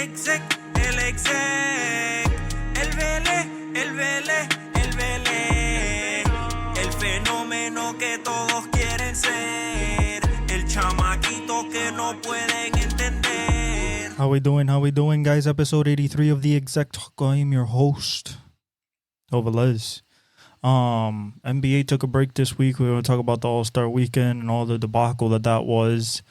exec, el vele, el vele, el fenómeno que todos quieren ser, el chamaquito que no pueden entender. How we doing, guys? Episode 83 of the Exec Talk. I am your host, Ovalez. NBA took a break this week. We're going to talk about the All-Star Weekend and all the debacle that was.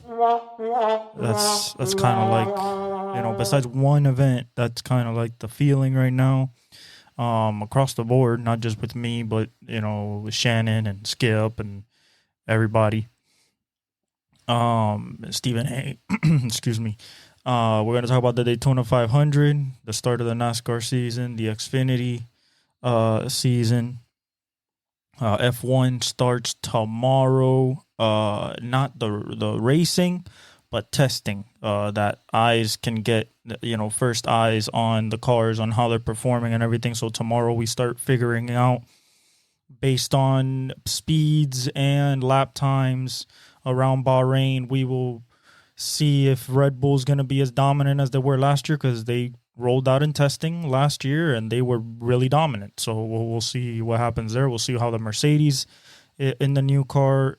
That's kind of like, besides one event, that's kind of like the feeling right now, across the board, not just with me, but, with Shannon and Skip and everybody. Stephen A. Excuse me. We're going to talk about the Daytona 500, the start of the NASCAR season, the Xfinity season. F1 starts tomorrow. Not the racing, but testing. That eyes can get, first eyes on the cars, on how they're performing and everything. So tomorrow we start figuring out, based on speeds and lap times around Bahrain, we will see if Red Bull's going to be as dominant as they were last year, because they rolled out in testing last year and they were really dominant. So we'll see what happens there. We'll see how the Mercedes in the new car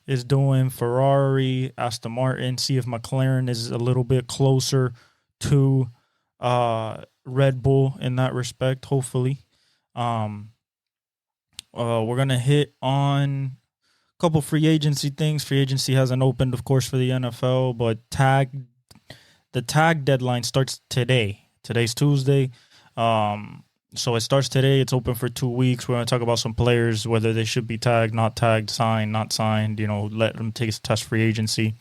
is doing, Ferrari, Aston Martin, see if McLaren is a little bit closer to Red Bull in that respect, hopefully. We're going to hit on a couple free agency things. Free agency hasn't opened, of course, for the NFL, but the tag deadline starts today. Today's Tuesday. So it starts today. It's open for 2 weeks. We're going to talk about some players, whether they should be tagged, not tagged, signed, not signed, let them take a test free agency.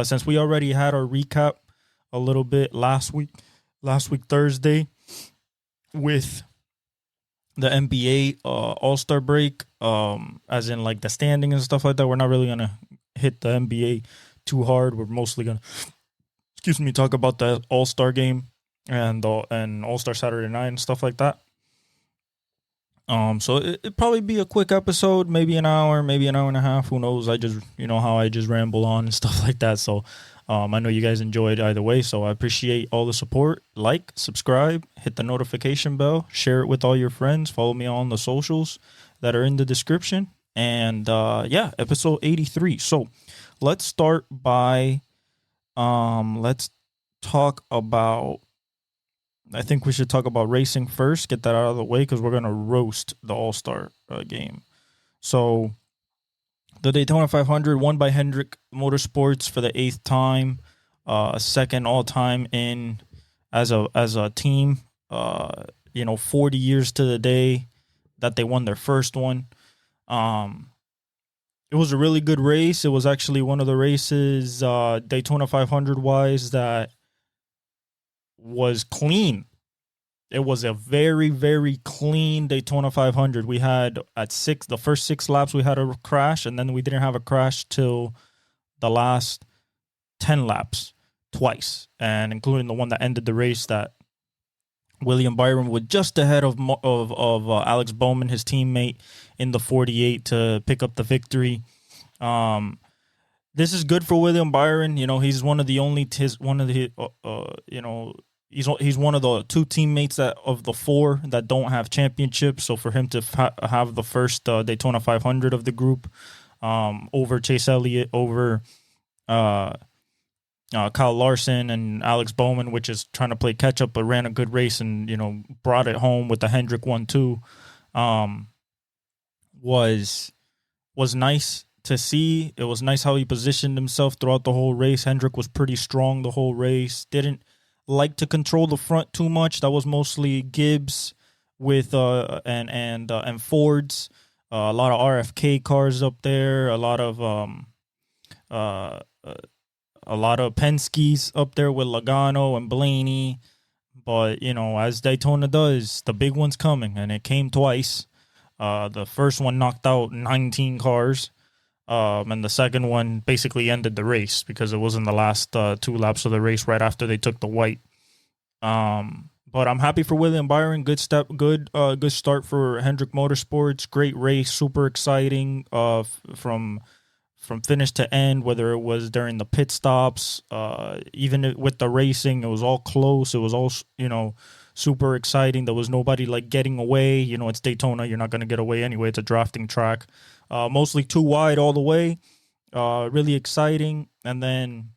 Since we already had our recap a little bit last week Thursday, with the NBA All-Star break, as in like the standing and stuff like that, we're not really going to hit the NBA too hard. We're mostly going to, talk about the All-Star game and All-Star Saturday night and stuff like that. So it'd probably be a quick episode, maybe an hour, maybe an hour and a half. Who knows? I just, how I just ramble on and stuff like that. So I know you guys enjoyed either way. So I appreciate all the support. Like, subscribe, hit the notification bell, share it with all your friends. Follow me on the socials that are in the description. And episode 83. So let's start by let's talk about, I think we should talk about racing first, get that out of the way, because we're going to roast the All-Star game. So the Daytona 500 won by Hendrick Motorsports for the 8th time, second all-time in as a team, 40 years to the day that they won their first one. It was a really good race. It was actually one of the races, Daytona 500-wise, that was clean. It was a very, very clean Daytona 500. We had the first 6 laps, we had a crash, and then we didn't have a crash till the last 10 laps twice, and including the one that ended the race, that William Byron was just ahead of Alex Bowman, his teammate, in the 48 to pick up the victory. This is good for William Byron. He's one of the only he's one of the 2 teammates of the 4 that don't have championships. So for him to have the first Daytona 500 of the group, over Chase Elliott, over Kyle Larson and Alex Bowman, which is trying to play catch up, but ran a good race and, brought it home with the Hendrick 1-2, was nice to see. It was nice how he positioned himself throughout the whole race. Hendrick was pretty strong the whole race. Didn't like to control the front too much. That was mostly Gibbs with and Ford's. A lot of RFK cars up there. A lot of Penske's up there with Logano and Blaney. But as Daytona does, the big one's coming, and it came twice. The first one knocked out 19 cars. And the second one basically ended the race because it was in the last 2 laps of the race right after they took the white. But I'm happy for William Byron. Good start for Hendrick Motorsports. Great race, super exciting. From from finish to end, whether it was during the pit stops, even with the racing, it was all close. It was all, super exciting. There was nobody like getting away. It's Daytona. You're not going to get away anyway. It's a drafting track. Mostly too wide all the way. Really exciting. And then,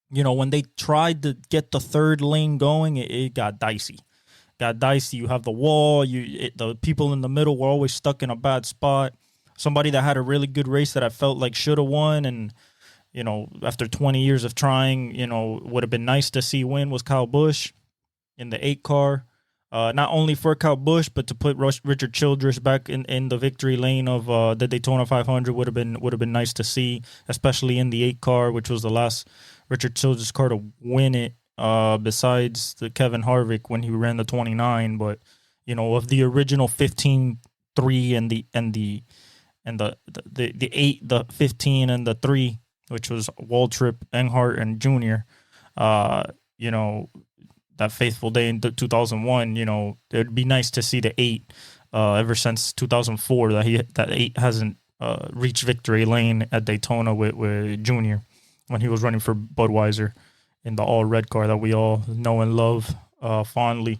when they tried to get the third lane going, it got dicey. You have the wall. The people in the middle were always stuck in a bad spot. Somebody that had a really good race that I felt like should have won, and after 20 years of trying, would have been nice to see win was Kyle Busch in the 8 car. Not only for Kyle Busch, but to put Richard Childress back in the victory lane of the Daytona 500 would have been nice to see, especially in the 8 car, which was the last Richard Childress car to win it. Besides the Kevin Harvick when he ran the 29, but of the original 15-3 and the 8, the 15 and the 3, which was Waltrip, Earnhardt, and Junior. That faithful day in 2001. It'd be nice to see the 8. Ever since 2004, that 8 hasn't reached victory lane at Daytona with Junior when he was running for Budweiser in the all red car that we all know and love fondly.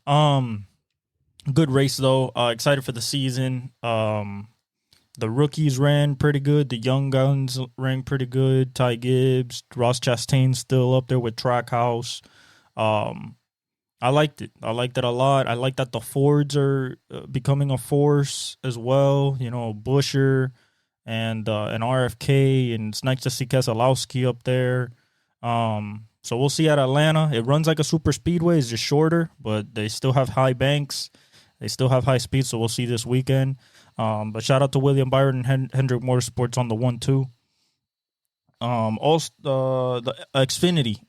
Good race though. Excited for the season. The rookies ran pretty good. The young guns ran pretty good. Ty Gibbs, Ross Chastain's still up there with Trackhouse. I liked it. I liked it a lot. I like that the Fords are becoming a force as well. Busher and RFK, and it's nice to see Keselowski up there. So we'll see at Atlanta. It runs like a super speedway. It's just shorter, but they still have high banks. They still have high speed, so we'll see this weekend. But shout out to William Byron and Hendrick Motorsports on the 1-2. Also, the Xfinity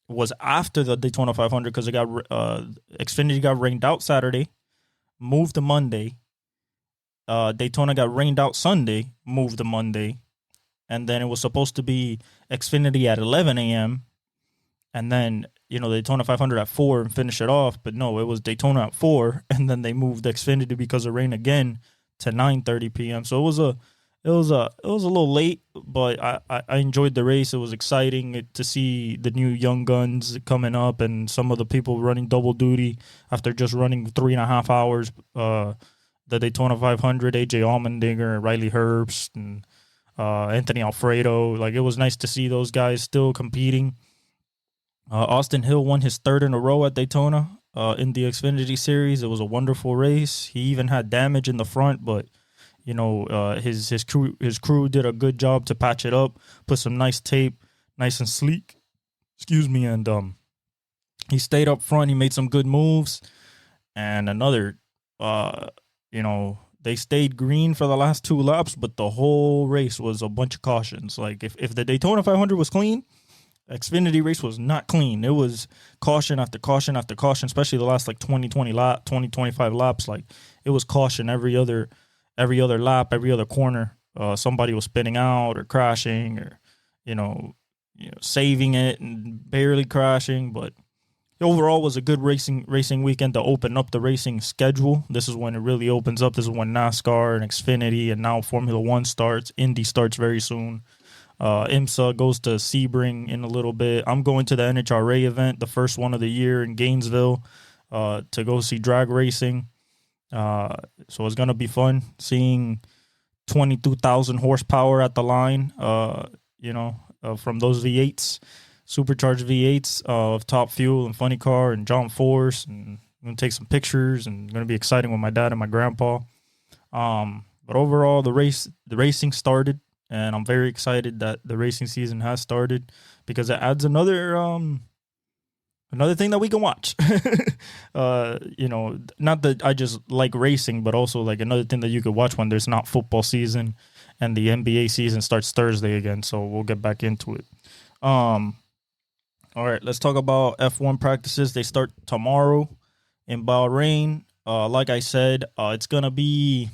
was after the Daytona 500 because Xfinity got rained out Saturday, moved to Monday. Daytona got rained out Sunday, moved to Monday. And then it was supposed to be Xfinity at 11 a.m. And then, Daytona 500 at 4 and finish it off. But no, it was Daytona at 4. And then they moved Xfinity because of rain again to 9:30 p.m. So it was a little late, but I enjoyed the race. It was exciting to see the new young guns coming up and some of the people running double duty after just running 3.5 hours. The Daytona 500, AJ Allmendinger, Riley Herbst, and Anthony Alfredo. Like, it was nice to see those guys still competing. Austin Hill won his 3rd in a row at Daytona in the Xfinity Series. It was a wonderful race. He even had damage in the front, but his crew did a good job to patch it up, put some nice tape, nice and sleek. And he stayed up front. He made some good moves, and another, they stayed green for the last 2 laps, but the whole race was a bunch of cautions. Like, if the Daytona 500 was clean, Xfinity race was not clean. It was caution after caution after caution, especially the last 25 laps. Like, it was caution every other lap, every other corner. Somebody was spinning out or crashing or, saving it and barely crashing. But overall was a good racing weekend to open up the racing schedule. This is when it really opens up. This is when NASCAR and Xfinity and now Formula One starts. Indy starts very soon. IMSA goes to Sebring in a little bit. I'm going to the NHRA event, the first one of the year in Gainesville, to go see drag racing. So it's going to be fun seeing 22,000 horsepower at the line, from those V8s, supercharged V8s of Top Fuel and Funny Car and John Force. And I'm going to take some pictures and going to be exciting with my dad and my grandpa. But overall, the racing started. And I'm very excited that the racing season has started because it adds another thing that we can watch. Not that I just like racing, but also like another thing that you could watch when there's not football season and the NBA season starts Thursday again. So we'll get back into it. All right, let's talk about F1 practices. They start tomorrow in Bahrain. Like I said, it's gonna be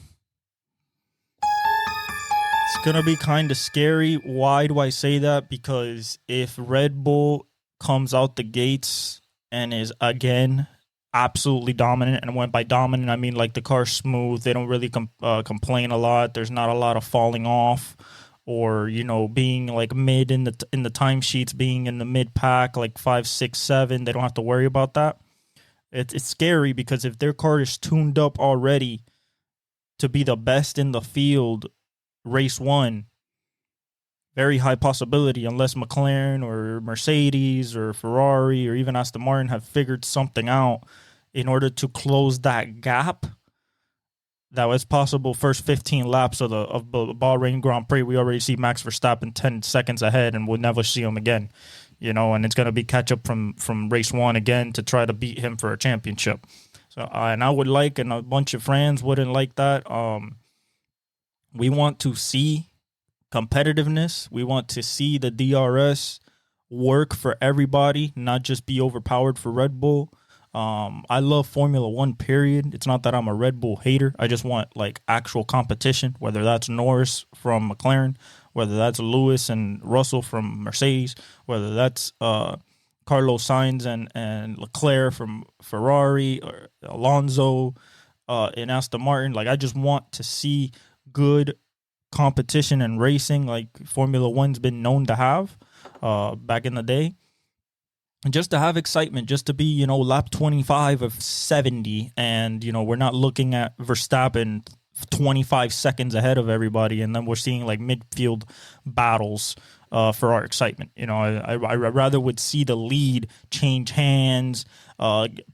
kind of scary. Why do I say that? Because if Red Bull comes out the gates and is again absolutely dominant, and when by dominant I mean like the car's smooth, they don't really complain a lot, there's not a lot of falling off or being like mid in the timesheets, being in the mid pack, like 5, 6, 7. They don't have to worry about that. It's scary because if their car is tuned up already to be the best in the field, race one, very high possibility, unless McLaren or Mercedes or Ferrari or even Aston Martin have figured something out in order to close that gap. That was possible first 15 laps of the Bahrain Grand Prix. We already see Max Verstappen 10 seconds ahead, and we'll never see him again. And it's going to be catch up from race one again to try to beat him for a championship. So, and I would like, and a bunch of friends wouldn't like that. We want to see competitiveness. We want to see the DRS work for everybody, not just be overpowered for Red Bull. I love Formula One, period. It's not that I'm a Red Bull hater. I just want like actual competition, whether that's Norris from McLaren, whether that's Lewis and Russell from Mercedes, whether that's Carlos Sainz and Leclerc from Ferrari, or Alonso in Aston Martin. Like, I just want to see good competition and racing like Formula One's been known to have back in the day. And just to have excitement, just to be, lap 25 of 70, and, we're not looking at Verstappen 25 seconds ahead of everybody, and then we're seeing like midfield battles for our excitement. I rather would see the lead change hands,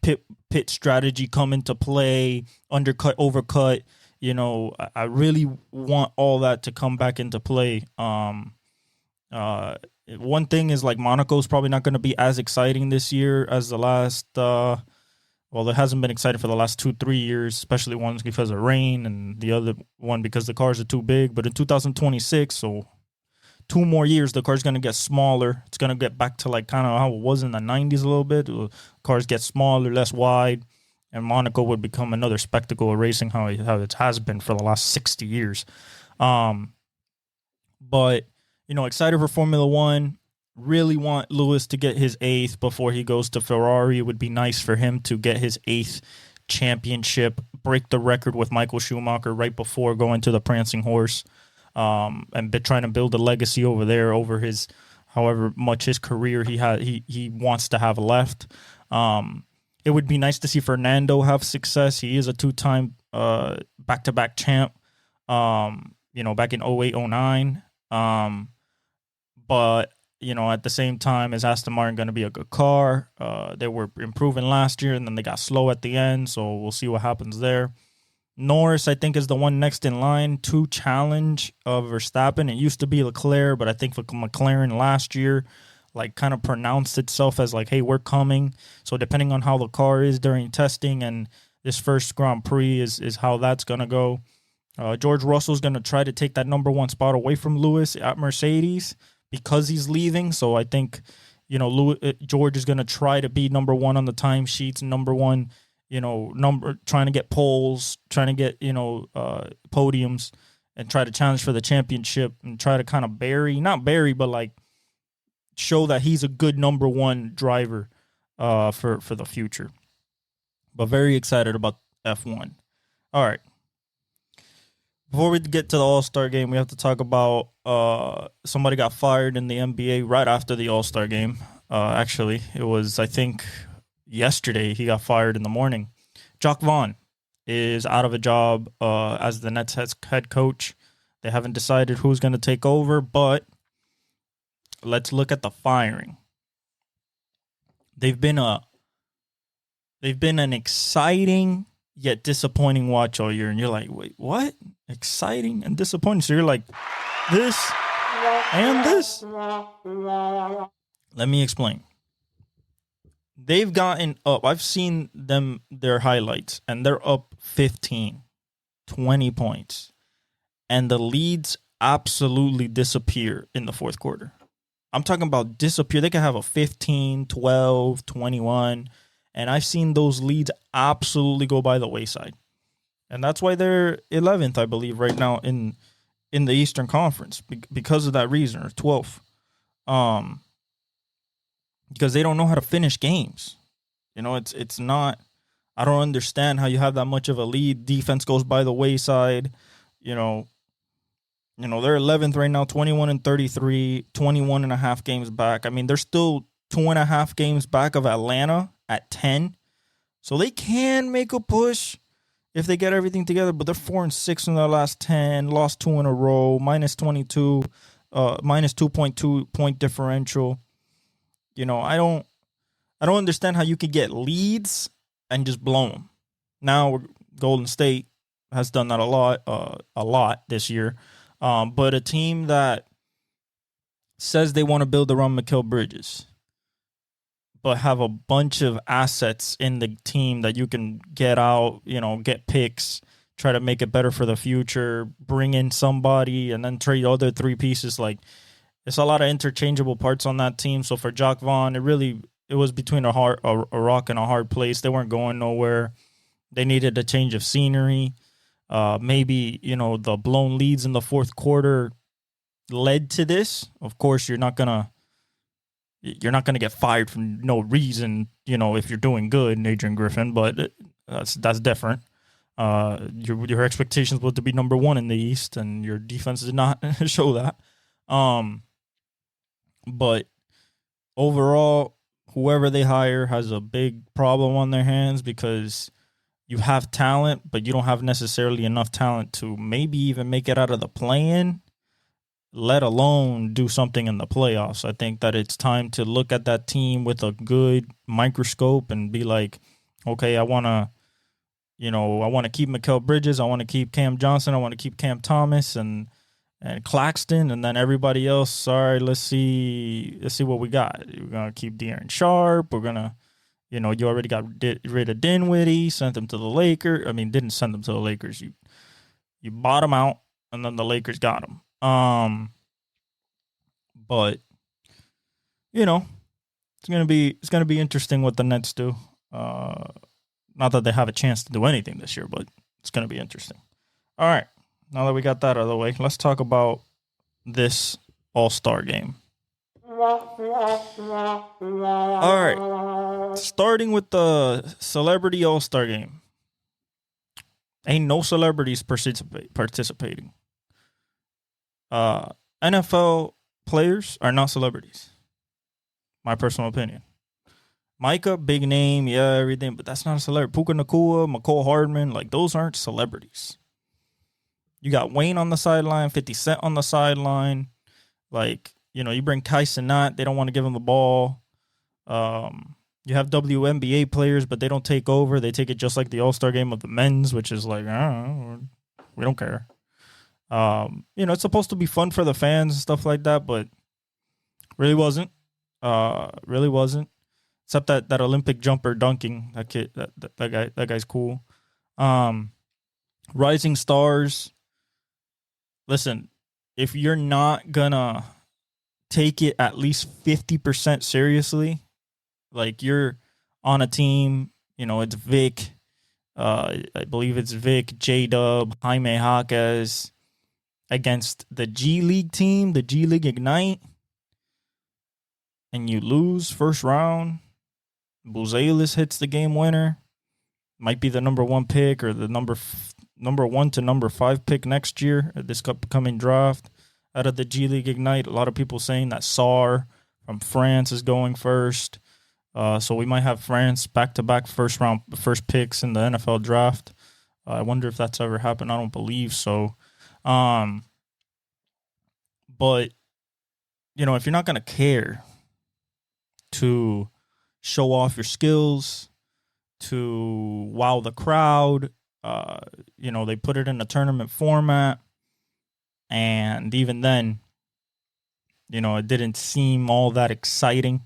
pit strategy come into play, undercut, overcut. I really want all that to come back into play. One thing is, like, Monaco's probably not going to be as exciting this year as the last. It hasn't been exciting for the last 2-3 years, especially one because of rain, and the other one because the cars are too big. But in 2026, so 2 more years, the car's going to get smaller. It's going to get back to like kind of how it was in the 90s a little bit. Cars get smaller, less wide, and Monaco would become another spectacle of racing, how it has been for the last 60 years. But excited for Formula One. Really want Lewis to get his 8th before he goes to Ferrari. It would be nice for him to get his 8th championship, break the record with Michael Schumacher right before going to the Prancing Horse, and trying to build a legacy over there, over his however much his career he wants to have left. It would be nice to see Fernando have success. He is a 2-time back-to-back champ, back in 08, 09. But, at the same time, is Aston Martin going to be a good car? They were improving last year, and then they got slow at the end, so we'll see what happens there. Norris, I think, is the one next in line to challenge Verstappen. It used to be Leclerc, but I think McLaren last year, like, kind of pronounced itself as like, hey, we're coming. So depending on how the car is during testing and this first Grand Prix is how that's going to go. George Russell's going to try to take that number 1 spot away from Lewis at Mercedes because he's leaving. So I think, George is going to try to be number 1 on the timesheets, number 1, trying to get poles, trying to get, podiums, and try to challenge for the championship and try to kind of but like show that he's a good number 1 driver for the future. But very excited about F1. All right. Before we get to the All-Star game, we have to talk about somebody got fired in the NBA right after the All-Star game. Actually, it was, I think, yesterday he got fired in the morning. Jacques Vaughn is out of a job as the Nets head coach. They haven't decided who's going to take over, but let's look at the firing. They've been an exciting yet disappointing watch all year, and you're like, wait, what? Exciting and disappointing. So you're like, this and this. Let me explain. They've gotten up. I've seen their highlights, and they're up 15, 20 points. And the leads absolutely disappear in the fourth quarter. I'm talking about disappear. They can have a 15, 12, 21. And I've seen those leads absolutely go by the wayside. And that's why they're 11th, I believe, right now in the Eastern Conference because of that reason, or 12th. Because they don't know how to finish games. It's not, I don't understand how you have that much of a lead. Defense goes by the wayside. They're 11th right now, 21-33, 21 and a half games back. I mean, they're still 2.5 games back of Atlanta at 10. So they can make a push if they get everything together, but they're 4-6 in their last 10, lost 2 in a row, minus 22, minus 2.2 point differential. I don't understand how you could get leads and just blow them. Now Golden State has done that a lot this year. But a team that says they want to build around Mikal Bridges, but have a bunch of assets in the team that you can get out, get picks, try to make it better for the future, bring in somebody, and then trade other three pieces. Like, it's a lot of interchangeable parts on that team. So for Jacque Vaughn, it was between a rock and a hard place. They weren't going nowhere. They needed a change of scenery. Maybe, the blown leads in the fourth quarter led to this. Of course, you're not gonna get fired for no reason, if you're doing good, Adrian Griffin, but that's different. Your expectations were to be number one in the East, and your defense did not show that. But overall, whoever they hire has a big problem on their hands because you have talent, but you don't have necessarily enough talent to maybe even make it out of the play-in, let alone do something in the playoffs. I think that it's time to look at that team with a good microscope and be like, okay, I want to keep Mikal Bridges, I want to keep Cam Johnson, I want to keep Cam Thomas and Claxton, and then everybody else. Sorry, let's see what we got. We're gonna keep De'Aaron Sharp. We're gonna, you already got rid of Dinwiddie, sent him to the Lakers. I mean, didn't send him to the Lakers. You bought him out, and then the Lakers got him. But it's gonna be interesting what the Nets do. Not that they have a chance to do anything this year, but it's gonna be interesting. All right. Now that we got that out of the way, let's talk about this All-Star game. All right. Starting with the Celebrity All-Star game. Ain't no celebrities participating. NFL players are not celebrities. My personal opinion. Micah, big name, yeah, everything, but that's not a celebrity. Puka Nacua, McCole Hardman, like, those aren't celebrities. You got Wayne on the sideline, 50 Cent on the sideline. Like, you bring Tyson Knott, they don't want to give him the ball. You have WNBA players, but they don't take over. They take it just like the All-Star game of the men's, which is like, we don't care. It's supposed to be fun for the fans and stuff like that, but really wasn't. Really wasn't. Except that Olympic jumper dunking, that kid, that guy's cool. Rising stars. Listen, if you're not gonna take it at least 50% seriously, like you're on a team, it's Vic, I believe it's Vic, J-Dub, Jaime Jaquez against the G League team, the G League Ignite, and you lose first round. Buzelis hits the game winner, might be the number one pick or the number 1 to number 5 pick next year at this upcoming draft out of the G League Ignite. A lot of people saying that Sarr from France is going first. So we might have France back-to-back first picks in the NFL draft. I wonder if that's ever happened. I don't believe so. But, if you're not going to care to show off your skills, to wow the crowd, they put it in a tournament format, and even then, it didn't seem all that exciting.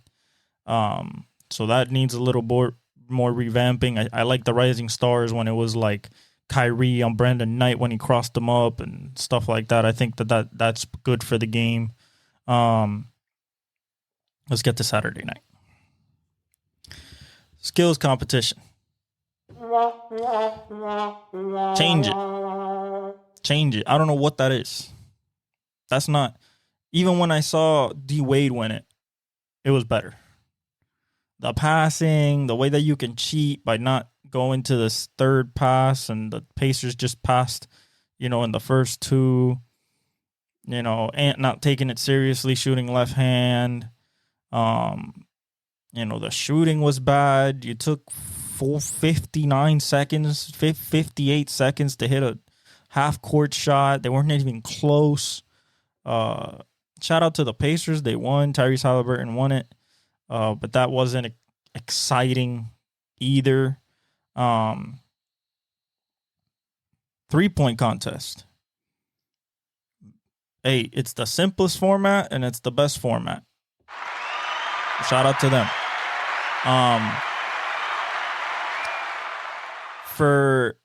So that needs a little more revamping. I like the Rising Stars when it was like Kyrie on Brandon Knight when he crossed them up and stuff like that. I think that's good for the game. Let's get to Saturday night. Skills competition. Change it. I don't know what that is. That's not. Even when I saw D Wade win it, it was better. The passing, the way that you can cheat by not going to this third pass, and the Pacers just passed, in the first two. Ant not taking it seriously, shooting left hand. The shooting was bad. You took 59 seconds, 58 seconds to hit a half court shot. They weren't even close. Shout out to the Pacers. They won. Tyrese Halliburton won it. But that wasn't exciting either. 3-point contest. Hey, it's the simplest format and it's the best format. Shout out to them. For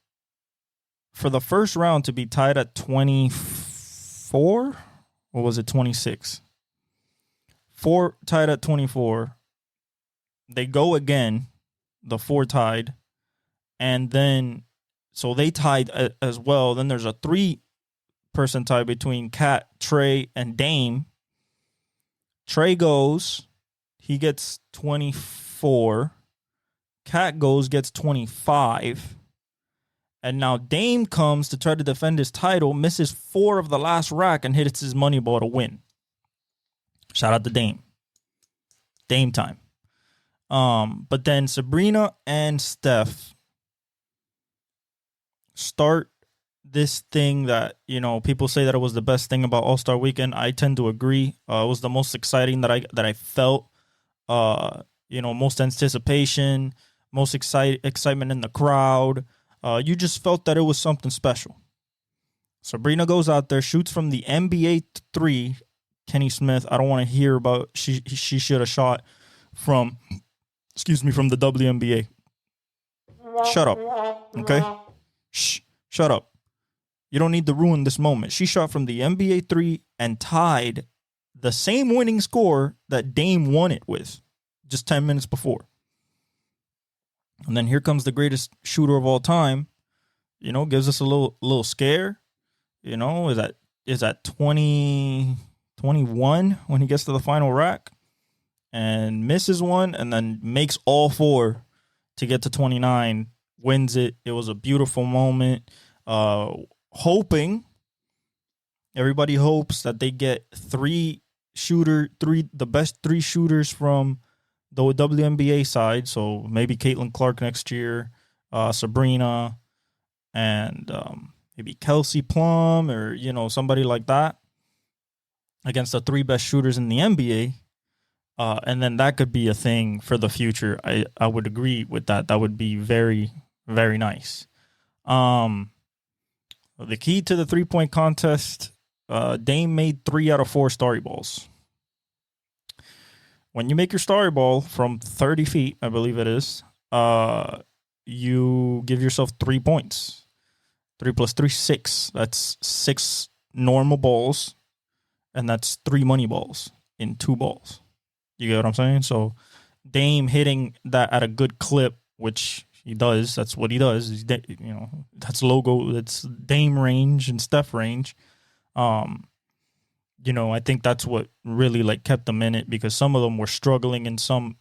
the first round to be tied at 24, or was it 26? Tied at 24. They go again, the 4 tied, and then so they tied as well. Then there's a 3-person tie between Cat, Trey, and Dame. Trey goes, he gets 24. Cat goes, gets 25. And now Dame comes to try to defend his title, misses 4 of the last rack, and hits his money ball to win. Shout out to Dame. Dame time. But then Sabrina and Steph start this thing that, people say that it was the best thing about All-Star Weekend. I tend to agree. It was the most exciting that I felt. Most anticipation, most excitement in the crowd. You just felt that it was something special. Sabrina goes out there, shoots from the NBA 3. Kenny Smith, I don't want to hear about she should have shot from the WNBA. Shut up. Okay? Shh. Shut up. You don't need to ruin this moment. She shot from the NBA 3 and tied the same winning score that Dame won it with just 10 minutes before. And then here comes the greatest shooter of all time. Gives us a little scare. Is that 21 when he gets to the final rack and misses one and then makes all 4 to get to 29, wins it. It was a beautiful moment. Everybody hopes that they get the best 3 shooters from the WNBA side. So maybe Caitlin Clark next year, Sabrina, and maybe Kelsey Plum or, somebody like that against the 3 best shooters in the NBA. And then that could be a thing for the future. I would agree with that. That would be very, very nice. The key to the 3-point contest, Dame made 3 out of 4 starry balls. When you make your starry ball from 30 feet, I believe it is, you give yourself 3 points. 3 plus 3, 6. That's 6 normal balls, and that's 3 money balls in 2 balls. You get what I'm saying? So Dame hitting that at a good clip, which he does. That's what he does. That's logo. That's Dame range and Steph range. I think that's what really kept them in it, because some of them were struggling in some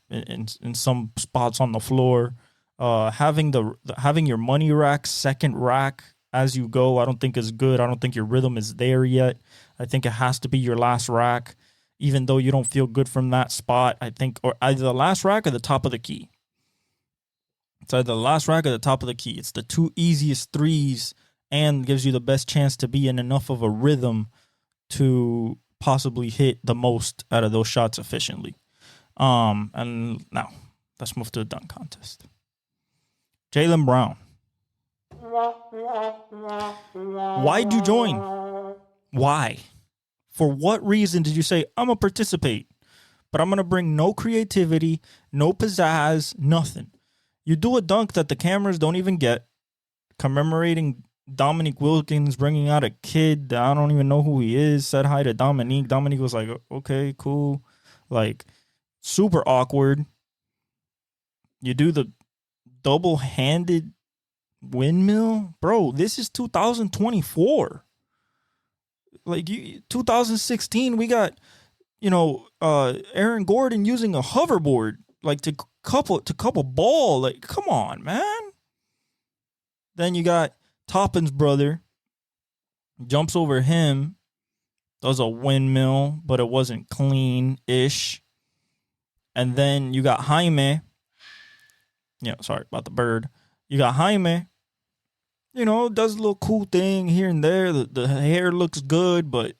spots on the floor. Having your money rack, second rack as you go, I don't think is good. I don't think your rhythm is there yet. I think it has to be your last rack, even though you don't feel good from that spot. I think, or either the last rack or the top of the key. It's either the last rack or the top of the key. It's the 2 easiest threes and gives you the best chance to be in enough of a rhythm to possibly hit the most out of those shots efficiently. And now let's move to the dunk contest. Jaylen Brown. Why'd you join? Why? For what reason did you say, I'm going to participate, but I'm going to bring no creativity, no pizzazz, nothing? You do a dunk that the cameras don't even get, commemorating Dominique Wilkins bringing out a kid that I don't even know who he is, said hi to Dominique. Dominique was like, okay, cool. Super awkward. You do the double-handed windmill. Bro, this is 2024. 2016, we got, Aaron Gordon using a hoverboard, to couple ball. Come on, man. Then you got Toppin's brother, jumps over him does a windmill, but it wasn't clean-ish. And then you got Jaime. Sorry about the bird. You got Jaime, does a little cool thing here and there. The hair looks good, but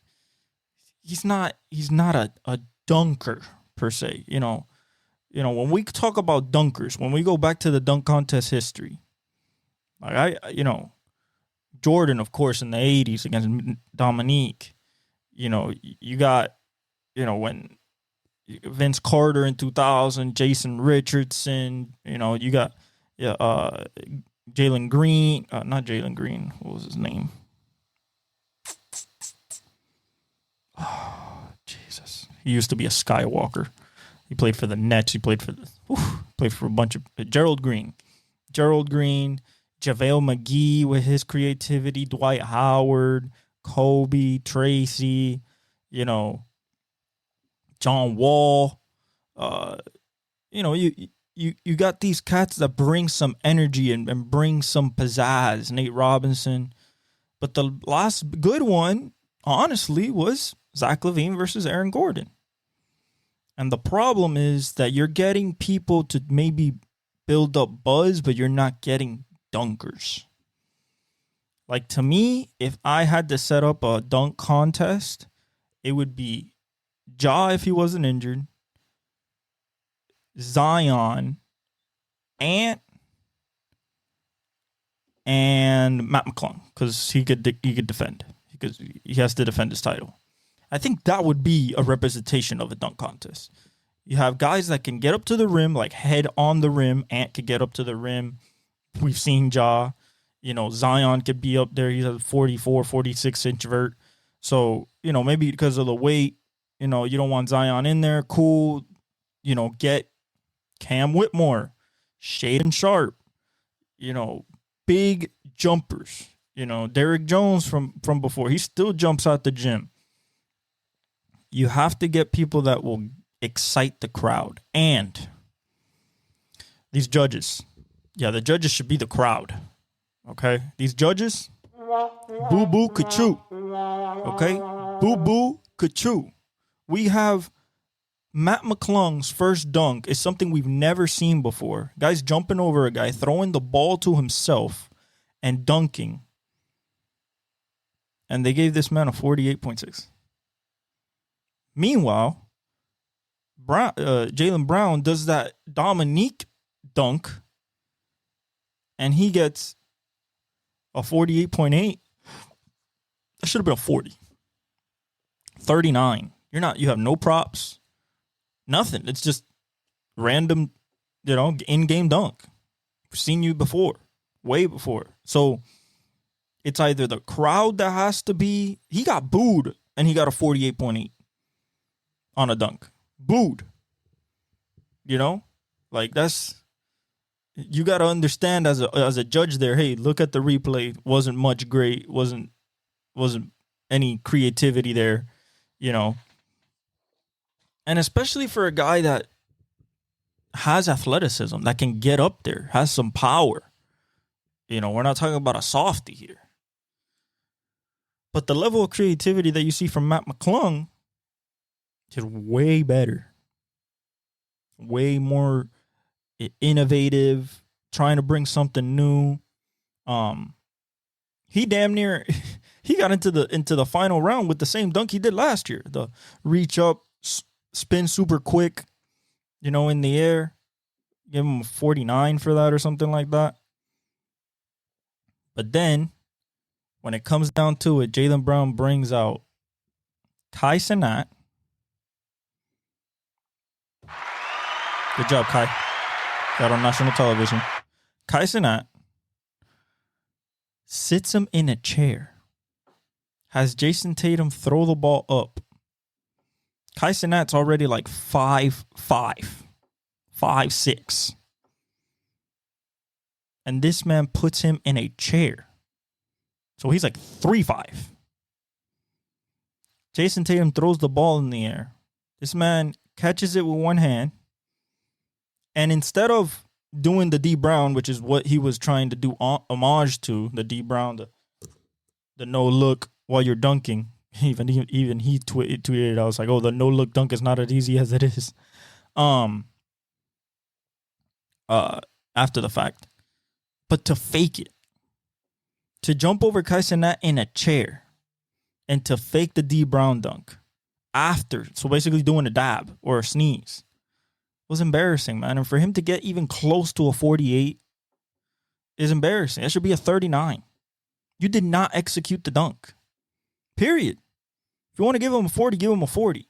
he's not a dunker per se. When we talk about dunkers, when we go back to the dunk contest history, like Jordan, of course, in the 80s against Dominique, you got, when Vince Carter in 2000, Jason Richardson, you got Jalen Green, not Jalen Green, what was his name? Oh, Jesus. He used to be a Skywalker. He played for the Nets. He played for a bunch of Gerald Green, JaVale McGee with his creativity, Dwight Howard, Kobe, Tracy, John Wall. You got these cats that bring some energy and bring some pizzazz. Nate Robinson. But the last good one, honestly, was Zach LaVine versus Aaron Gordon. And the problem is that you're getting people to maybe build up buzz, but you're not getting dunkers. Like, to me, if I had to set up a dunk contest, it would be Ja if he wasn't injured, Zion, Ant, and Matt McClung, because he could defend, because he has to defend his title. I think that would be a representation of a dunk contest. You have guys that can get up to the rim, like head on the rim. Ant could get up to the rim. We've seen Ja. Zion could be up there. He's a 44, 46-inch vert. So, maybe because of the weight, you don't want Zion in there. Cool. Get Cam Whitmore, Shaedon Sharp, big jumpers. Derrick Jones from before. He still jumps out the gym. You have to get people that will excite the crowd. And these judges. Yeah, the judges should be the crowd. Okay? These judges, boo-boo ka-choo. Okay? Boo-boo ka-choo. We have Matt McClung's first dunk is something we've never seen before. Guys jumping over a guy, throwing the ball to himself, and dunking. And they gave this man a 48.6. Meanwhile, Jaylen Brown does that Dominique dunk, and he gets a 48.8. That should have been a 40. 39. You have no props, nothing. It's just random, in-game dunk. We've seen you before, way before. So it's either the crowd that has to be. He got booed, and he got a 48.8 on a dunk. Booed. That's, you got to understand as a judge there, hey, look at the replay. Wasn't much great. Wasn't any creativity there, And especially for a guy that has athleticism, that can get up there, has some power. We're not talking about a softie here. But the level of creativity that you see from Matt McClung is way better. Way more innovative, trying to bring something new. He damn near he got into the final round with the same dunk he did last year. The reach up, spin super quick, in the air. Give him a 49 for that or something like that. But then, when it comes down to it, Jaylen Brown brings out Kai Cenat. Good job, Kai. Got on national television. Kai Cenat sits him in a chair. Has Jason Tatum throw the ball up. Kai Cenat's already like 5'5", 5'6". And this man puts him in a chair. So he's like 3'5". Jason Tatum throws the ball in the air. This man catches it with one hand. And instead of doing the D Brown, which is what he was trying to do homage to, the D Brown, the no look while you're dunking, Even he tweeted. I was like, oh, the no look dunk is not as easy as it is. After the fact, but to fake it, to jump over Kai Cenat in a chair, and to fake the D Brown dunk after, so basically doing a dab or a sneeze, was embarrassing, man. And for him to get even close to a 48 is embarrassing. That should be a 39. You did not execute the dunk. Period. If you want to give him a 40, give him a 40.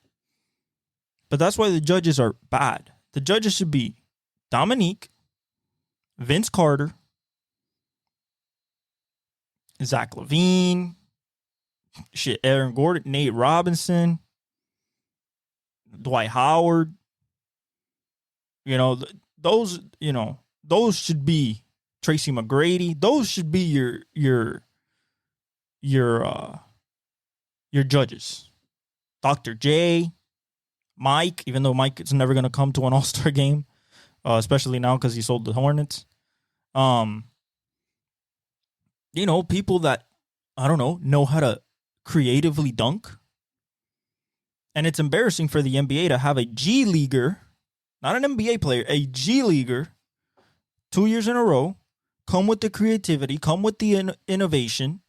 But that's why the judges are bad. The judges should be Dominique, Vince Carter, Zach LaVine, Aaron Gordon, Nate Robinson, Dwight Howard. Those should be Tracy McGrady. Those should be your judges. Dr. J, Mike, even though Mike is never going to come to an All-Star game, especially now because he sold the Hornets. People that, I don't know how to creatively dunk. And it's embarrassing for the NBA to have a G Leaguer, not an NBA player, a G Leaguer, 2 years in a row, come with the creativity, come with the innovation,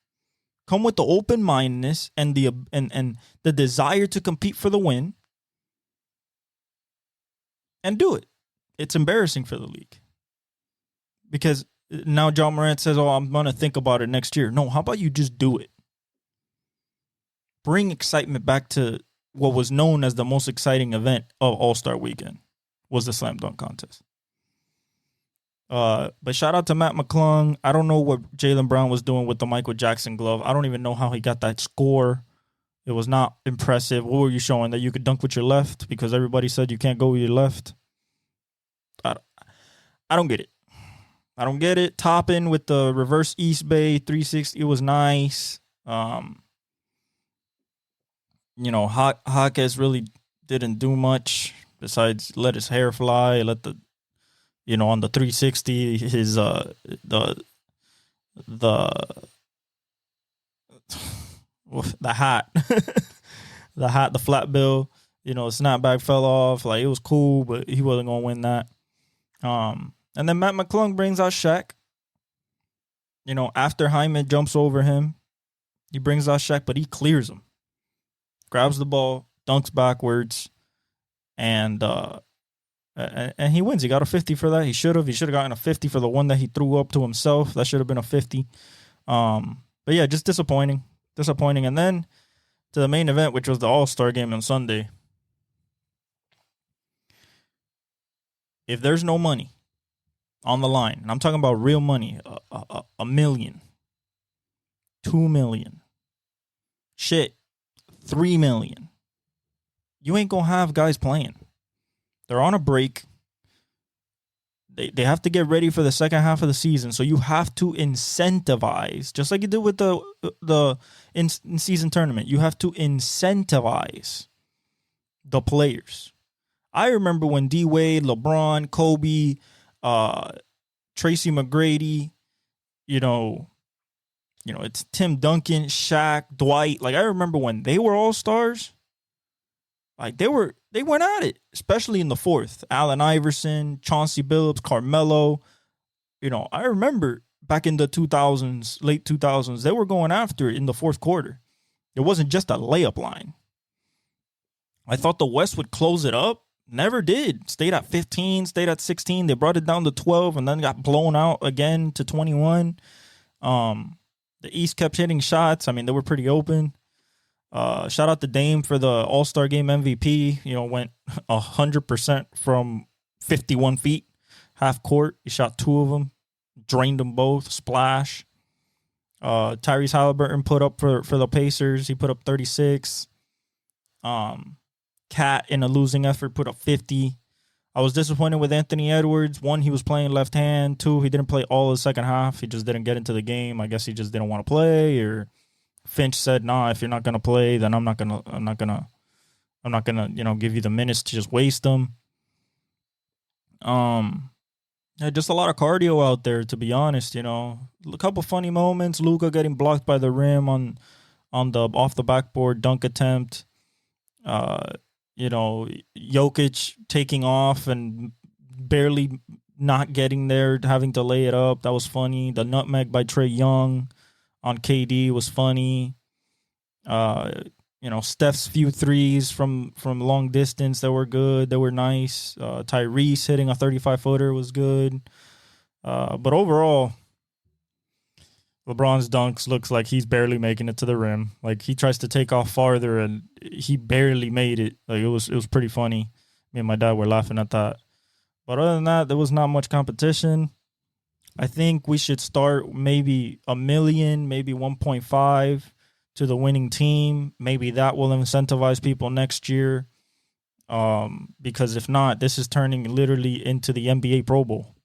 come with the open-mindedness and the desire to compete for the win, and do it. It's embarrassing for the league. Because now John Morant says, oh, I'm going to think about it next year. No, how about you just do it? Bring excitement back to what was known as the most exciting event of All-Star Weekend, was the slam dunk contest. But shout out to Matt McClung. I don't know what Jaylen Brown was doing with the Michael Jackson glove. I don't even know how he got that score. It was not impressive. What were you showing? That you could dunk with your left because everybody said you can't go with your left? I don't get it. I don't get it. Topping with the reverse East Bay 360. It was nice. Jaquez really didn't do much besides let his hair fly, let the, on the 360, his, the hat, the flat bill, snapback fell off. Like, it was cool, but he wasn't going to win that. And then Matt McClung brings out Shaq. After Hyman jumps over him, he brings out Shaq, but he clears him. Grabs the ball, dunks backwards, and he wins. He got a 50 for that. He should have gotten a 50 for the one that he threw up to himself. That should have been a 50. But yeah, just disappointing. And then to the main event, which was the All-Star game on Sunday. If there's no money on the line, and I'm talking about real money, $1 million, $2 million, shit, $3 million, you ain't gonna have guys playing. They're on a break. They have to get ready for the second half of the season, so you have to incentivize, just like you did with the in-season tournament. You have to incentivize the players. I remember when D Wade, LeBron, Kobe, Tracy McGrady, it's Tim Duncan, Shaq, Dwight. Like, I remember when they were all stars. Like, they went at it, especially in the fourth. Allen Iverson, Chauncey Billups, Carmelo. I remember back in the 2000s, late 2000s, they were going after it in the fourth quarter. It wasn't just a layup line. I thought the West would close it up. Never did. Stayed at 15, stayed at 16. They brought it down to 12 and then got blown out again to 21. The East kept hitting shots. I mean, they were pretty open. Shout out to Dame for the All-Star Game MVP. Went 100% from 51 feet, half court. He shot 2 of them, drained them both, splash. Tyrese Halliburton put up for the Pacers. He put up 36. Cat, in a losing effort, put up 50. I was disappointed with Anthony Edwards. 1, he was playing left hand. 2, he didn't play all the second half. He just didn't get into the game. I guess he just didn't want to play, or Finch said, "Nah, if you're not gonna play, then I'm not gonna, give you the minutes to just waste them." Yeah, just a lot of cardio out there, to be honest. A couple funny moments. Luka getting blocked by the rim on on the off the backboard dunk attempt. Jokic taking off and barely not getting there, having to lay it up. That was funny. The nutmeg by Trae Young on KD was funny. Steph's few threes from long distance that were good. They were nice. Tyrese hitting a 35-footer was good. But overall, LeBron's dunks looks like he's barely making it to the rim. Like he tries to take off farther and he barely made it. Like it was pretty funny. Me and my dad were laughing at that. But other than that, there was not much competition. I think we should start maybe $1 million, maybe 1.5 to the winning team. Maybe that will incentivize people next year. Because if not, this is turning literally into the NBA Pro Bowl.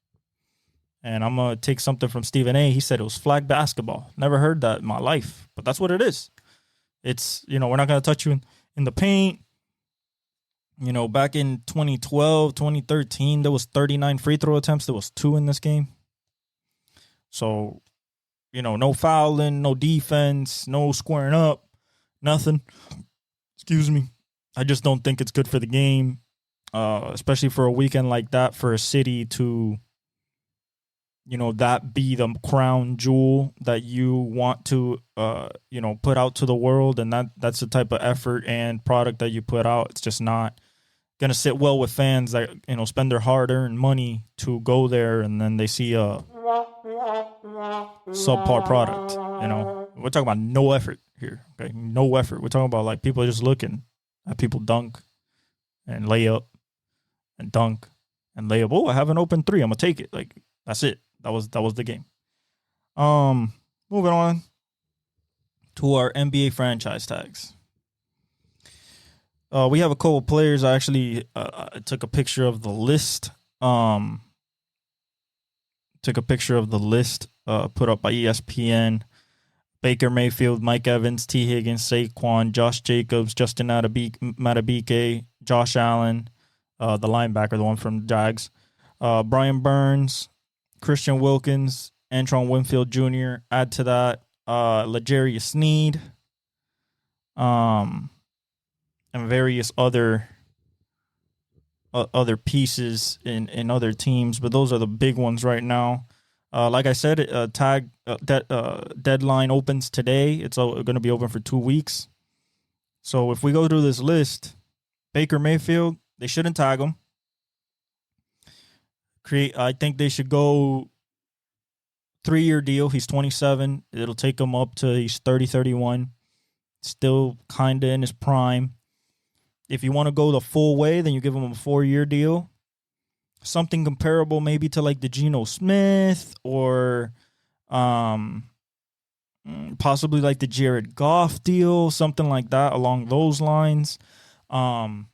And I'm going to take something from Stephen A. He said it was flag basketball. Never heard that in my life, but that's what it is. It's, we're not going to touch you in the paint. Back in 2012, 2013, there was 39 free throw attempts. There was 2 in this game. So, no fouling, no defense, no squaring up, nothing. Excuse me. I just don't think it's good for the game, especially for a weekend like that, for a city to, that be the crown jewel that you want to, put out to the world. And that's the type of effort and product that you put out. It's just not going to sit well with fans that, spend their hard-earned money to go there and then they see a subpar product. We're talking about no effort here. Okay, no effort. We're talking about like people just looking at people dunk and lay up and dunk and lay up. Oh, I have an open 3. I'm gonna take it. Like that's it. That was the game. Moving on to our NBA franchise tags. We have a couple players. I actually took a picture of the list. Took a picture of the list put up by ESPN. Baker Mayfield, Mike Evans, T. Higgins, Saquon, Josh Jacobs, Justin Matabike, Josh Allen, the linebacker, the one from Jags, Brian Burns, Christian Wilkins, Antron Winfield Jr. Add to that L'Jarius Sneed, and various other pieces in other teams, but those are the big ones right now. Like I said, deadline opens today. It's going to be open for 2 weeks. So if we go through this list, Baker Mayfield, they shouldn't tag him. I think they should go 3-year deal. He's 27. It'll take him up to he's 30, 31. Still kind of in his prime. If you want to go the full way, then you give him a 4-year deal. Something comparable maybe to like the Geno Smith or possibly like the Jared Goff deal, something like that along those lines. I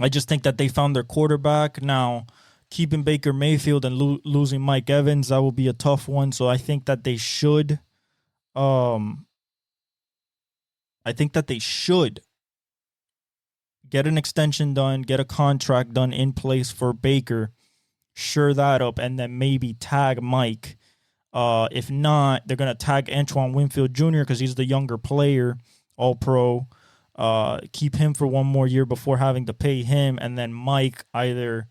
just think that they found their quarterback. Now, keeping Baker Mayfield and losing Mike Evans, that will be a tough one. So I think that they should get an extension done, get a contract done in place for Baker, sure that up, and then maybe tag Mike. If not, they're going to tag Antron Winfield Jr. because he's the younger player, all-pro. Keep him for 1 more year before having to pay him, and then Mike either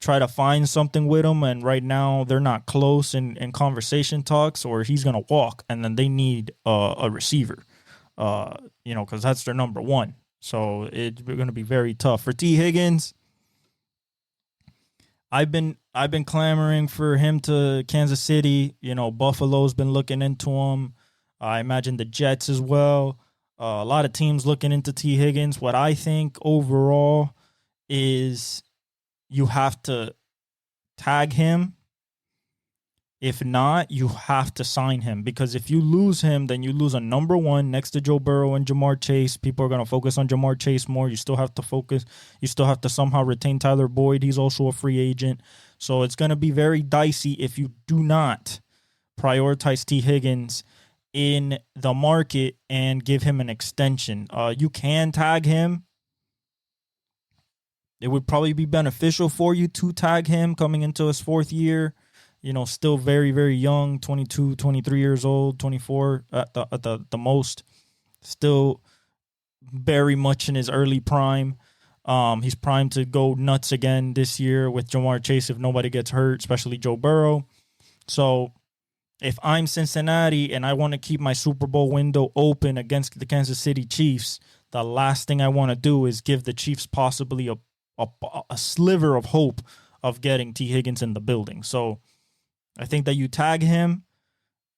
try to find something with him, and right now they're not close in conversation talks, or he's going to walk, and then they need a receiver, because that's their number one. So it's going to be very tough for T. Higgins. I've been clamoring for him to Kansas City. Buffalo's been looking into him. I imagine the Jets as well. A lot of teams looking into T. Higgins. What I think overall is you have to tag him. If not, you have to sign him, because if you lose him, then you lose a number 1 next to Joe Burrow and Jamar Chase. People are going to focus on Jamar Chase more. You still have to focus. You still have to somehow retain Tyler Boyd. He's also a free agent. So it's going to be very dicey if you do not prioritize T. Higgins in the market and give him an extension. You can tag him. It would probably be beneficial for you to tag him coming into his 4th year. Still very, very young, 22, 23 years old, 24 at the most. Still very much in his early prime. He's primed to go nuts again this year with Jamar Chase if nobody gets hurt, especially Joe Burrow. So if I'm Cincinnati and I want to keep my Super Bowl window open against the Kansas City Chiefs, the last thing I want to do is give the Chiefs possibly a sliver of hope of getting T. Higgins in the building. So I think that you tag him,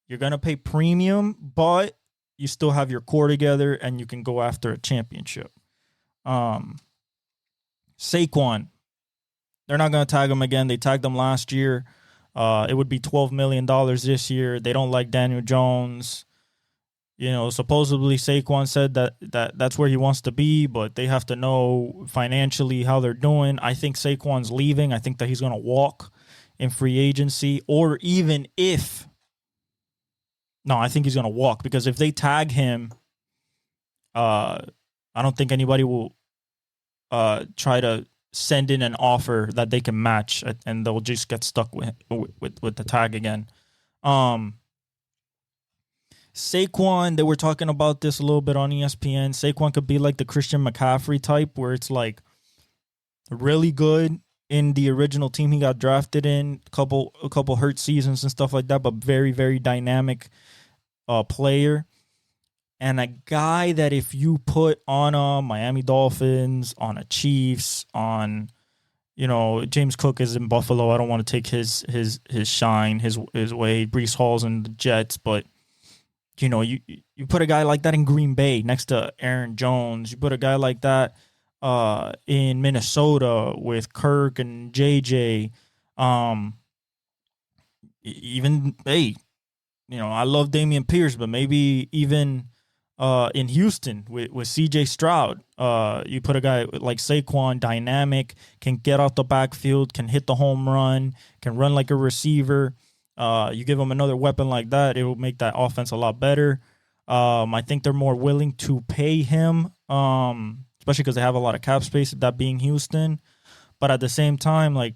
you're going to pay premium, but you still have your core together and you can go after a championship. Saquon, they're not going to tag him again. They tagged him last year. It would be $12 million this year. They don't like Daniel Jones. You know, supposedly Saquon said that's where he wants to be, but they have to know financially how they're doing. I think Saquon's leaving. I think that he's going to walk in free agency, or even if... No, I think he's going to walk, because if they tag him, I don't think anybody will try to send in an offer that they can match, and they'll just get stuck with the tag again. Saquon, they were talking about this a little bit on ESPN. Saquon could be like the Christian McCaffrey type, where it's like really good in the original team he got drafted in, a couple hurt seasons and stuff like that, but very, very dynamic player. And a guy that if you put on a Miami Dolphins, on a Chiefs, on, you know, James Cook is in Buffalo. I don't want to take his shine, his way. Breece Hall's in the Jets, but you know, you put a guy like that in Green Bay next to Aaron Jones. You put a guy like that in Minnesota with Kirk and JJ. Even, hey, you know, I love Dameon Pierce, but maybe even in Houston with CJ Stroud, you put a guy like Saquon, dynamic, can get out the backfield, can hit the home run, can run like a receiver. You give him another weapon like that, it will make that offense a lot better. I think they're more willing to pay him, especially because they have a lot of cap space, that being Houston. But at the same time, like,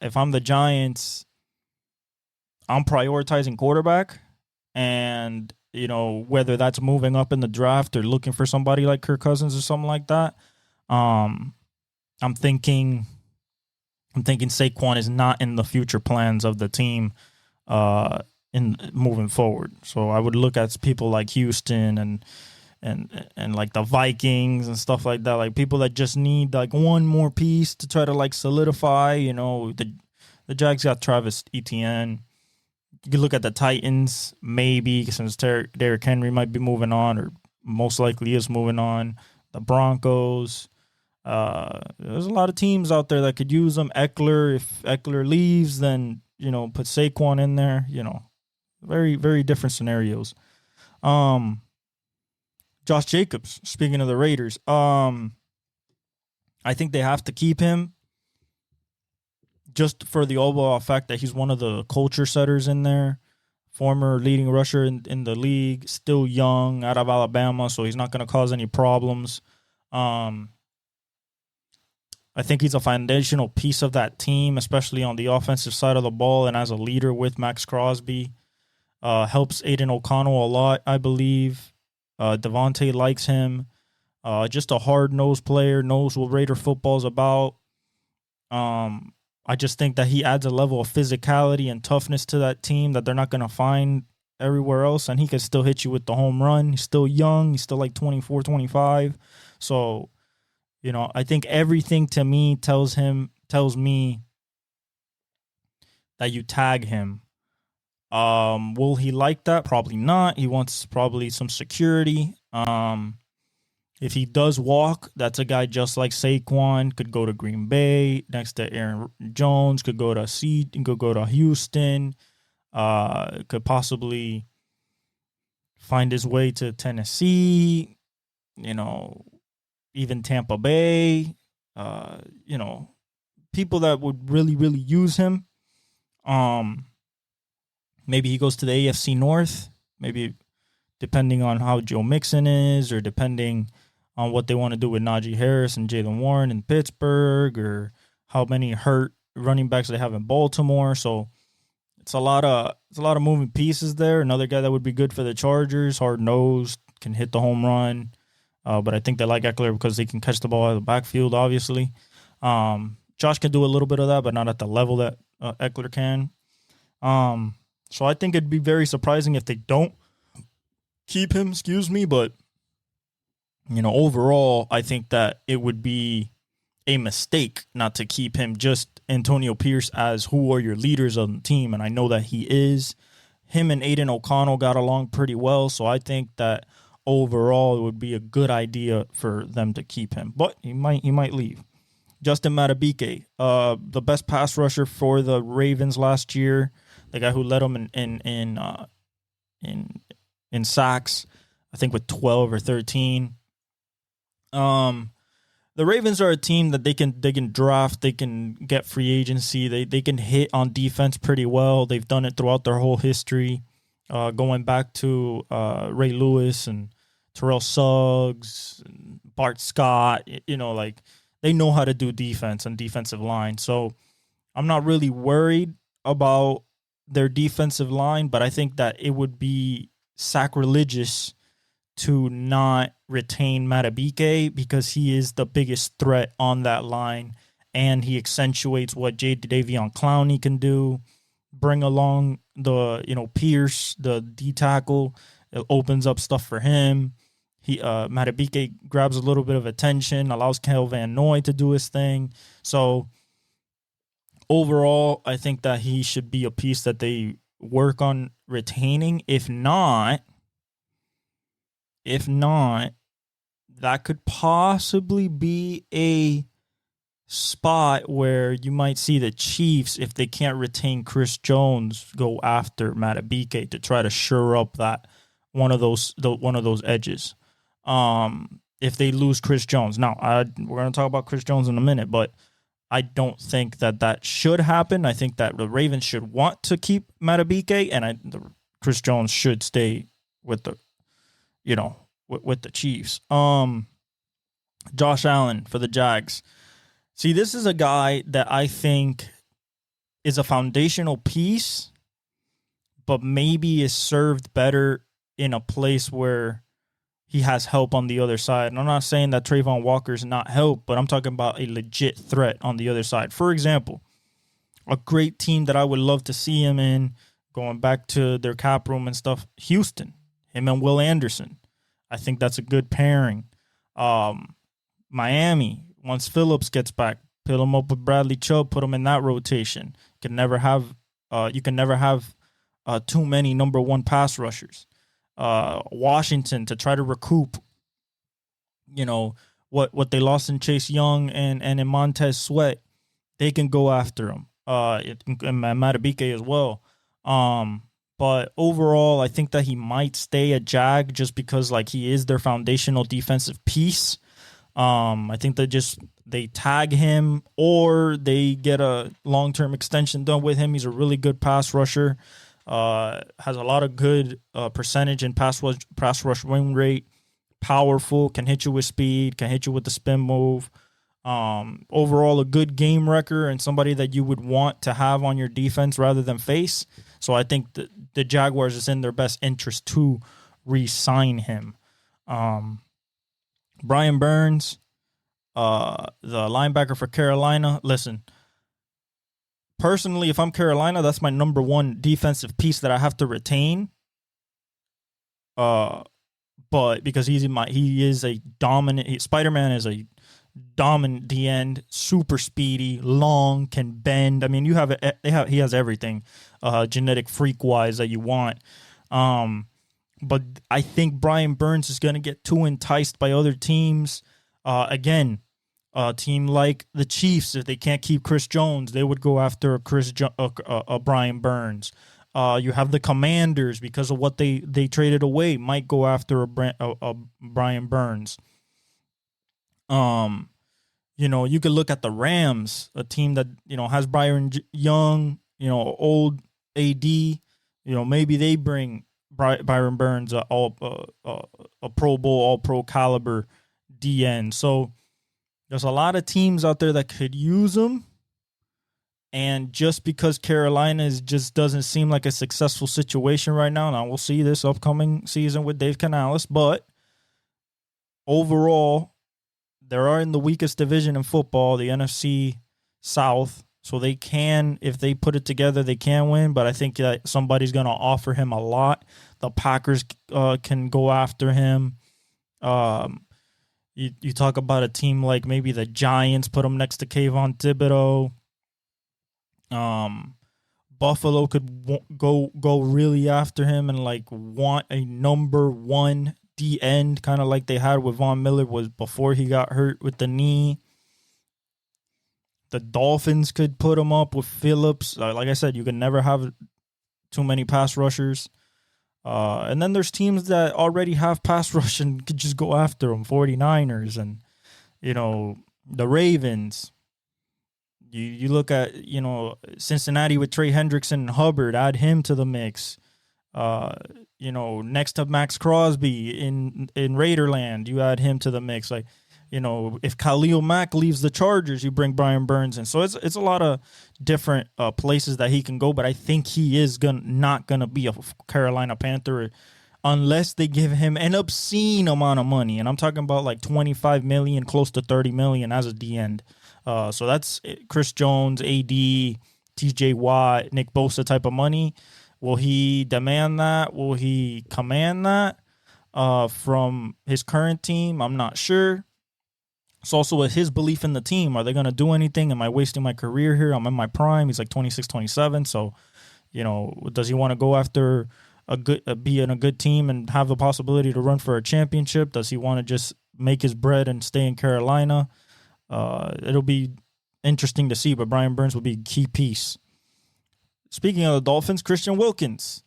if I'm the Giants, I'm prioritizing quarterback. And, you know, whether that's moving up in the draft or looking for somebody like Kirk Cousins or something like that, I'm thinking Saquon is not in the future plans of the team in moving forward. So I would look at people like Houston and like the Vikings and stuff like that, like people that just need like one more piece to try to like solidify. You know, the Jags got Travis Etienne. You can look at the Titans, maybe, since Derrick Henry might be moving on, or most likely is moving on. The Broncos. There's a lot of teams out there that could use them. Eckler, if Eckler leaves, then, you know, put Saquon in there. You know, very, very different scenarios. Josh Jacobs, speaking of the Raiders, I think they have to keep him, just for the overall fact that he's one of the culture setters in there. Former leading rusher in the league, still young, out of Alabama, so he's not going to cause any problems. I think he's a foundational piece of that team, especially on the offensive side of the ball, and as a leader with Max Crosby. Helps Aiden O'Connell a lot, I believe. Devontae likes him. Just a hard-nosed player, knows what Raider football's about. I just think that he adds a level of physicality and toughness to that team that they're not going to find everywhere else, and he can still hit you with the home run. He's still young. He's still like 24, 25. So, you know, I think everything to me tells me that you tag him. Will he like that? Probably not. He wants probably some security. If he does walk, that's a guy just like Saquon, could go to Green Bay next to Aaron Jones, could go to Houston, could possibly find his way to Tennessee, you know, even Tampa Bay, you know, people that would really, really use him. Maybe he goes to the AFC North, maybe depending on how Joe Mixon is, or depending on what they want to do with Najee Harris and Jaylen Warren in Pittsburgh, or how many hurt running backs they have in Baltimore. So it's a lot of moving pieces there. Another guy that would be good for the Chargers, hard-nosed, can hit the home run. But I think they like Eckler because they can catch the ball out of the backfield, obviously. Josh can do a little bit of that, but not at the level that Eckler can. So I think it'd be very surprising if they don't keep him, but, overall, I think that it would be a mistake not to keep him. Just Antonio Pierce as who are your leaders on the team, and I know that he is. Him and Aiden O'Connell got along pretty well, so I think that overall it would be a good idea for them to keep him. But he might leave. Justin Madubuike, the best pass rusher for the Ravens last year, the guy who led them in sacks, I think with 12 or 13. The Ravens are a team that they can draft, they can get free agency, they can hit on defense pretty well. They've done it throughout their whole history, going back to Ray Lewis and Terrell Suggs, and Bart Scott. They know how to do defense and defensive line. So I'm not really worried about their defensive line, but I think that it would be sacrilegious to not retain Madubuike because he is the biggest threat on that line, and he accentuates what Jadeveon Clowney can do. Bring along the Pierce, the D tackle. It opens up stuff for him. Madubuike grabs a little bit of attention, allows Kyle Van Noy to do his thing. So overall, I think that he should be a piece that they work on retaining. If not, that could possibly be a spot where you might see the Chiefs, if they can't retain Chris Jones, go after Madubuike to try to shore up that one of those edges. If they lose Chris Jones. Now, we're going to talk about Chris Jones in a minute, but I don't think that should happen. I think that the Ravens should want to keep Madubuike, and Chris Jones should stay with the with the Chiefs. Josh Allen for the Jags. See, this is a guy that I think is a foundational piece, but maybe is served better in a place where he has help on the other side. And I'm not saying that Trayvon Walker is not help, but I'm talking about a legit threat on the other side. For example, a great team that I would love to see him in, going back to their cap room and stuff, Houston. Him and Will Anderson. I think that's a good pairing. Miami, once Phillips gets back, put him up with Bradley Chubb, put him in that rotation. You can never have too many number one pass rushers. Washington, to try to recoup, what they lost in Chase Young and in Montez Sweat, they can go after him. And Madubuike as well. But overall, I think that he might stay a Jag just because he is their foundational defensive piece. I think they tag him or they get a long-term extension done with him. He's a really good pass rusher. Has a lot of good percentage in pass rush win rate. Powerful, can hit you with speed, can hit you with the spin move. Overall, a good game wrecker and somebody that you would want to have on your defense rather than face. So I think the Jaguars is in their best interest to re-sign him. Brian Burns, the linebacker for Carolina. Listen, personally, if I'm Carolina, that's my number one defensive piece that I have to retain. But because he is a dominant, Spider-Man is a dominant D end, super speedy, long, can bend. I mean, he has everything, genetic freak wise that you want. But I think Brian Burns is going to get too enticed by other teams. Again, a team like the Chiefs, if they can't keep Chris Jones, they would go after a Brian Burns. You have the Commanders, because of what they traded away, might go after a Brian Burns. You could look at the Rams, a team that, has Byron Young, old AD, maybe they bring Byron Burns, a Pro Bowl, all pro caliber DN. So there's a lot of teams out there that could use him. And just because Carolina just doesn't seem like a successful situation right now we'll see this upcoming season with Dave Canales, but overall, they are in the weakest division in football, the NFC South. So they can, if they put it together, they can win. But I think that somebody's going to offer him a lot. The Packers can go after him. You talk about a team like maybe the Giants, put him next to Kayvon Thibodeau. Buffalo could go really after him and like want a number one D end, kind of like they had with Von Miller was before he got hurt with the knee. The Dolphins could put him up with Phillips. Like I said, you can never have too many pass rushers. And then there's teams that already have pass rush and could just go after them. 49ers and, the Ravens. You look at, Cincinnati with Trey Hendrickson and Hubbard, add him to the mix. Next to Max Crosby in Raiderland, you add him to the mix. Like, if Khalil Mack leaves the Chargers, you bring Brian Burns in. So it's a lot of different places that he can go, but I think he is not gonna be a Carolina Panther unless they give him an obscene amount of money. And I'm talking about like $25 million, close to $30 million as a D end. So that's Chris Jones, AD, TJ Watt, Nick Bosa type of money. Will he demand that? Will he command that from his current team? I'm not sure. It's also with his belief in the team. Are they going to do anything? Am I wasting my career here? I'm in my prime. He's like 26, 27. So, does he want to go after be in a good team and have the possibility to run for a championship? Does he want to just make his bread and stay in Carolina? It'll be interesting to see, but Brian Burns will be a key piece. Speaking of the Dolphins, Christian Wilkins.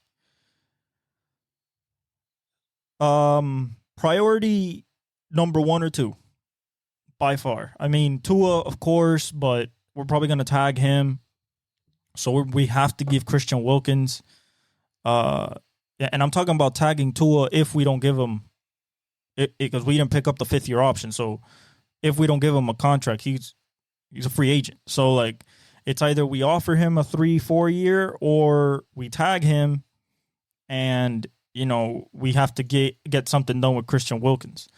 Priority number 1 or 2, by far. I mean, Tua, of course, but we're probably going to tag him. So we have to give Christian Wilkins. And I'm talking about tagging Tua if we don't give him, because we didn't pick up the 5th-year option. So if we don't give him a contract, he's a free agent. So like, it's either we offer him a 3-4 year or we tag him, and we have to get something done with Christian Wilkins.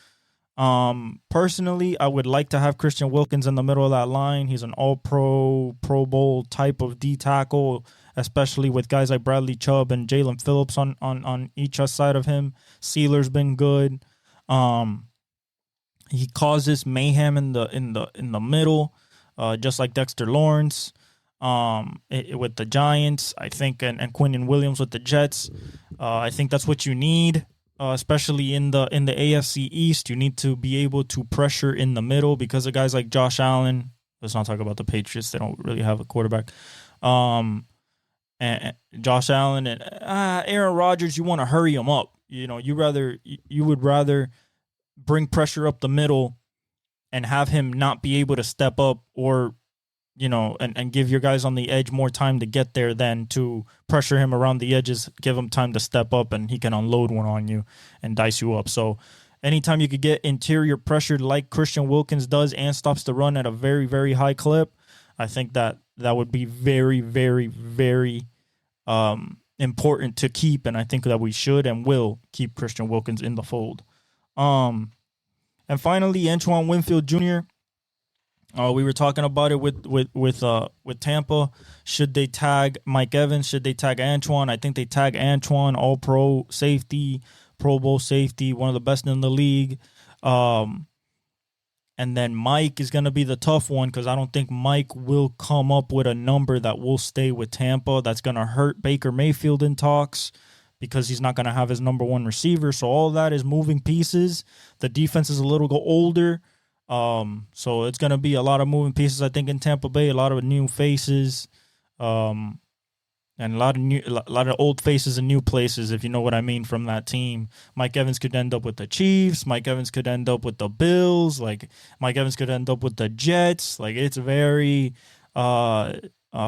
Personally, I would like to have Christian Wilkins in the middle of that line. He's an all-pro, Pro Bowl type of D tackle, especially with guys like Bradley Chubb and Jalen Phillips on each side of him. Sealer's been good. He causes mayhem in the middle, just like Dexter Lawrence with the Giants, I think, and Quinnen Williams with the Jets. I think that's what you need, especially in the AFC East. You need to be able to pressure in the middle because of guys like Josh Allen. Let's not talk about the Patriots; they don't really have a quarterback. And Josh Allen and Aaron Rodgers, you want to hurry them up. You would rather bring pressure up the middle and have him not be able to step up or, and give your guys on the edge more time to get there than to pressure him around the edges, give him time to step up and he can unload one on you and dice you up. So anytime you could get interior pressure like Christian Wilkins does and stops the run at a very, very high clip, I think that would be very, very, very important to keep. And I think that we should and will keep Christian Wilkins in the fold. And finally, Antoine Winfield Jr. We were talking about it with Tampa. Should they tag Mike Evans? Should they tag Antoine? I think they tag Antoine, all-pro safety, Pro Bowl safety, one of the best in the league. And then Mike is going to be the tough one because I don't think Mike will come up with a number that will stay with Tampa. That's going to hurt Baker Mayfield in talks, because he's not going to have his number 1 receiver. So all that is moving pieces. The defense is a little older. So it's going to be a lot of moving pieces, I think, in Tampa Bay, a lot of new faces, and a lot of old faces in new places, if you know what I mean, from that team. Mike Evans could end up with the Chiefs. Mike Evans could end up with the Bills. Like, Mike Evans could end up with the Jets. Like, it's very,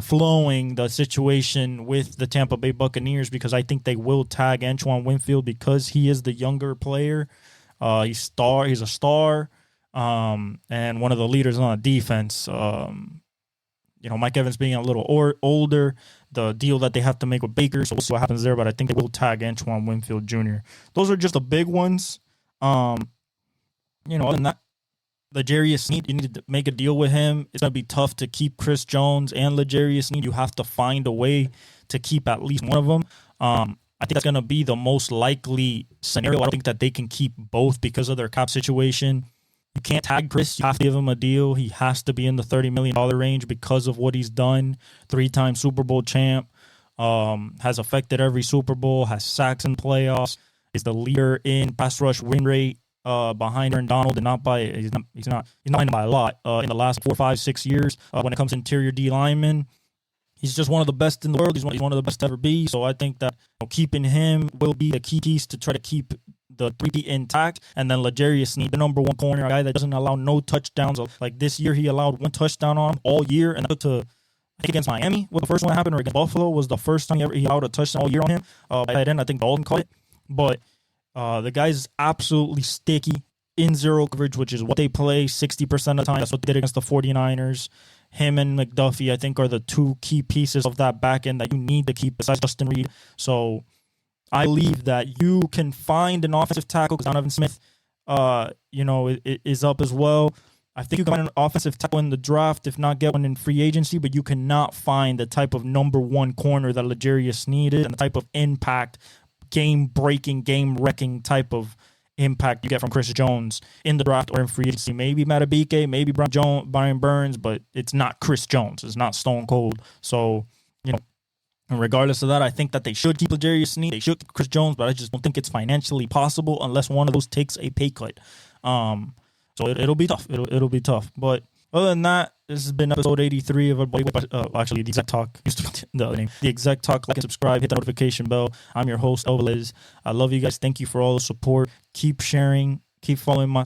flowing, the situation with the Tampa Bay Buccaneers, because I think they will tag Antoine Winfield because he is the younger player. He's a star, and one of the leaders on the defense. Mike Evans being a little older, the deal that they have to make with Baker. So we'll see what happens there. But I think they will tag Antoine Winfield Jr. Those are just the big ones. Other than that, L'Jarius Sneed, you need to make a deal with him. It's going to be tough to keep Chris Jones and L'Jarius Sneed. You have to find a way to keep at least one of them. I think that's going to be the most likely scenario. I don't think that they can keep both because of their cap situation. You can't tag Chris. You have to give him a deal. He has to be in the $30 million range because of what he's done. 3-time Super Bowl champ. Has affected every Super Bowl. Has sacks in playoffs. Is the leader in pass rush win rate. Behind Aaron Donald, and he's not behind him by a lot. In the last 4, 5, 6 years, when it comes to interior D linemen, he's just one of the best in the world. He's one of the best to ever be. So I think that keeping him will be the key piece to try to keep the 3 intact. And then L'Jarius Sneed, the number one corner, a guy that doesn't allow no touchdowns. Like this year, he allowed 1 touchdown on him all year, and I think against Miami was the first one that happened, or against Buffalo was the first time he allowed a touchdown all year on him. By then, I think Dalton caught it, but. The guy's absolutely sticky in zero coverage, which is what they play 60% of the time. That's what they did against the 49ers. Him and McDuffie, I think, are the 2 key pieces of that back end that you need to keep besides Justin Reed. So I believe that you can find an offensive tackle because Donovan Smith, is up as well. I think you can find an offensive tackle in the draft, if not get one in free agency, but you cannot find the type of number 1 corner that L'Jarius needed and the type of impact, game-breaking, game-wrecking type of impact you get from Chris Jones in the draft or in free agency. Maybe Matabike, maybe Brian Burns, but it's not Chris Jones. It's not Stone Cold. So, and regardless of that, I think that they should keep L'Jarius Sneed. They should keep Chris Jones, but I just don't think it's financially possible unless one of those takes a pay cut. So it'll be tough. It'll be tough. But other than that, this has been episode 83 of actually the Exec Talk. The other name, the Exec Talk. Like and subscribe. Hit the notification bell. I'm your host, Elvis. I love you guys. Thank you for all the support. Keep sharing. Keep following my